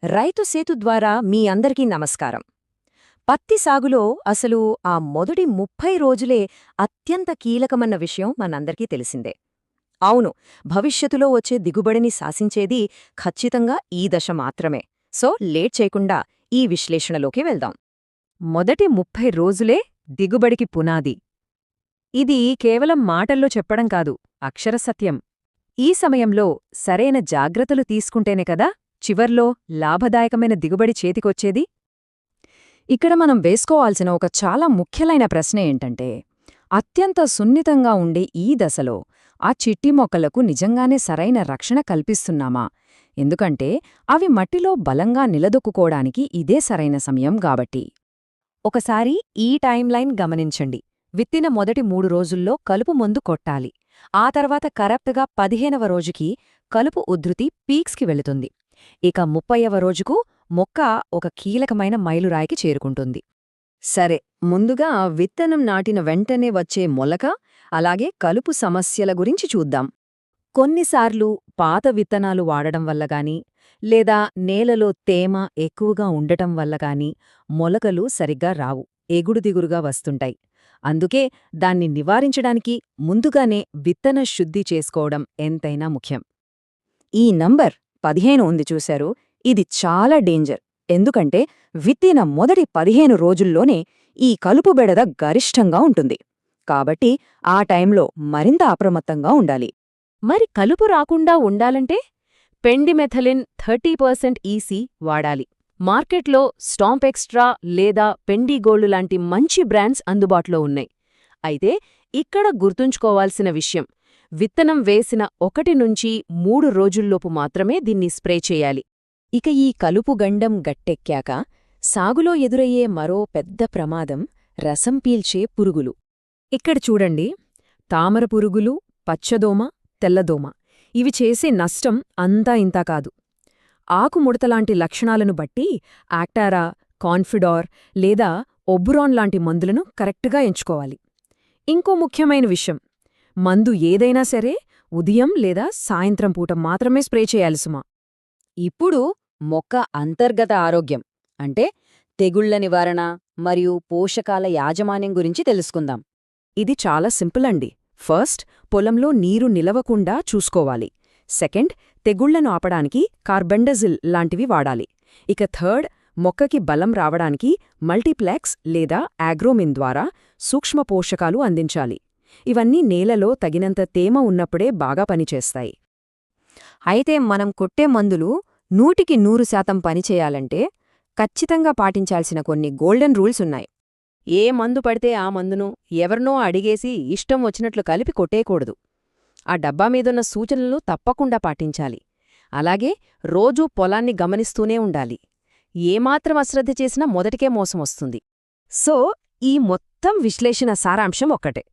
రైతు సేతు ద్వారా మీ అందరికీ నమస్కారం. పత్తి సాగులో అసలు ఆ మొదటి 30 రోజులే అత్యంత కీలకమన్న విషయం మనందరికీ తెలిసిందే. అవును, భవిష్యత్తులో వచ్చే దిగుబడిని శాసించేది ఖచ్చితంగా ఈ దశ మాత్రమే. సో లేట్ చేయకుండా ఈ విశ్లేషణలోకి వెళ్దాం. మొదటి 30 రోజులే దిగుబడికి పునాది. ఇది కేవలం మాటల్లో చెప్పడం కాదు, అక్షరసత్యం. ఈ సమయంలో సరైన జాగ్రత్తలు తీసుకుంటేనే కదా చివర్లో లాభదాయకమైన దిగుబడి చేతికొచ్చేది. ఇక్కడ మనం వేసుకోవాల్సిన ఒక చాలా ముఖ్యమైన ప్రశ్న ఏంటంటే, అత్యంత సున్నితంగా ఉండే ఈ దశలో ఆ చిట్టి మొక్కలకు నిజంగానే సరైన రక్షణ కల్పిస్తున్నామా? ఎందుకంటే అవి మట్టిలో బలంగా నిలదొక్కుకోవడానికి ఇదే సరైన సమయం గాబట్టి. ఒకసారి ఈ టైంలైన్ గమనించండి. విత్తిన మొదటి 3 రోజుల్లో కలుపు మందు కొట్టాలి. ఆ తర్వాత కరెక్ట్గా 15వ రోజుకి కలుపు ఉధృతి పీక్స్కి వెళుతుంది. ఇక 30వ రోజుకు మొక్క ఒక కీలకమైన మైలురాయికి చేరుకుంటుంది. సరే, ముందుగా విత్తనం నాటిన వెంటనే వచ్చే మొలక, అలాగే కలుపు సమస్యల గురించి చూద్దాం. కొన్నిసార్లు పాత విత్తనాలు వాడడం వల్లగాని, లేదా నేలలో తేమ ఎక్కువగా ఉండటం వల్లగాని మొలకలు సరిగ్గా రావు, ఎగుడుదిగురుగా వస్తుంటాయి. అందుకే దాన్ని నివారించడానికి ముందుగానే విత్తన శుద్ధి చేసుకోవడం ఎంతైనా ముఖ్యం. ఈ నంబర్ 15 ఉంది చూశారు, ఇది చాలా డేంజర్. ఎందుకంటే విత్తిన మొదటి 15 రోజుల్లోనే ఈ కలుపు బెడద గరిష్టంగా ఉంటుంది. కాబట్టి ఆ టైంలో మరింత అప్రమత్తంగా ఉండాలి. మరి కలుపు రాకుండా ఉండాలంటే పెండిమెథలిన్ 30% ఈసీ వాడాలి. మార్కెట్లో స్టాంప్ ఎక్స్ట్రా లేదా పెండిగోల్డ్ లాంటి మంచి బ్రాండ్స్ అందుబాటులో ఉన్నాయి. అయితే ఇక్కడ గుర్తుంచుకోవాల్సిన విషయం, విత్తనం వేసిన 1 నుంచి 3 రోజుల్లోపు మాత్రమే దీన్ని స్ప్రే చేయాలి. ఇక ఈ కలుపు గండం గట్టెక్కాక సాగులో ఎదురయ్యే మరో పెద్ద ప్రమాదం రసం పీల్చే పురుగులు. ఇక్కడ చూడండి, తామర పురుగులు, పచ్చదోమ, తెల్లదోమ ఇవి చేసే నష్టం అంతా ఇంతా కాదు. ఆకుముడతలాంటి లక్షణాలను బట్టి యాక్టారా, కాన్ఫిడార్ లేదా ఒబ్రాన్ లాంటి మందులను కరెక్టుగా ఎంచుకోవాలి. ఇంకో ముఖ్యమైన విషయం, మందు ఏదైనా సరే ఉదయం లేదా సాయంత్రం పూట మాత్రమే స్ప్రే చేయాలి సుమా. ఇప్పుడు మొక్క అంతర్గత ఆరోగ్యం అంటే తెగుళ్ల నివారణ మరియు పోషకాల యాజమాన్యం గురించి తెలుసుకుందాం. ఇది చాలా సింపుల్ అండి. ఫస్ట్, పొలంలో నీరు నిలవకుండా చూసుకోవాలి. సెకండ్, తెగుళ్లను ఆపడానికి కార్బెండజిల్ లాంటివి వాడాలి. ఇక థర్డ్, మొక్కకి బలం రావడానికి మల్టీప్లెక్స్ లేదా ఆగ్రోమిన్ ద్వారా సూక్ష్మ పోషకాలు అందించాలి. ఇవన్నీ నేలలో తగినంత తేమ ఉన్నప్పుడే బాగా పనిచేస్తాయి. అయితే మనం కొట్టే మందులు 100% పనిచేయాలంటే ఖచ్చితంగా పాటించాల్సిన కొన్ని గోల్డెన్ రూల్స్ ఉన్నాయి. ఏ మందు పడితే ఆ మందును ఎవరినో అడిగేసి ఇష్టం వచ్చినట్లు కలిపి కొట్టేయకూడదు. ఆ డబ్బా మీదున్న సూచనలు తప్పకుండా పాటించాలి. అలాగే రోజూ పొలాన్ని గమనిస్తూనే ఉండాలి. ఏమాత్రం అశ్రద్ధ చేసినా మొదటికే మోసం వస్తుంది. సో ఈ మొత్తం విశ్లేషణ సారాంశం ఒక్కటే,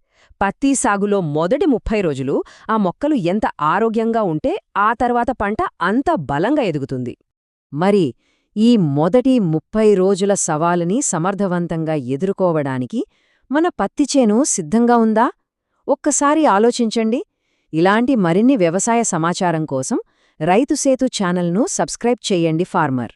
పత్తి సాగులో మొదటి 30 రోజులు ఆ మొక్కలు ఎంత ఆరోగ్యంగా ఉంటే ఆ తర్వాత పంట అంత బలంగా ఎదుగుతుంది. మరి ఈ మొదటి 30 రోజుల సవాలుని సమర్థవంతంగా ఎదుర్కోవడానికి మన పత్తి చేను సిద్ధంగా ఉందా? ఒక్కసారి ఆలోచించండి. ఇలాంటి మరిన్ని వ్యవసాయ సమాచారం కోసం రైతు సేతు ఛానల్ను సబ్స్క్రైబ్ చెయ్యండి ఫార్మర్.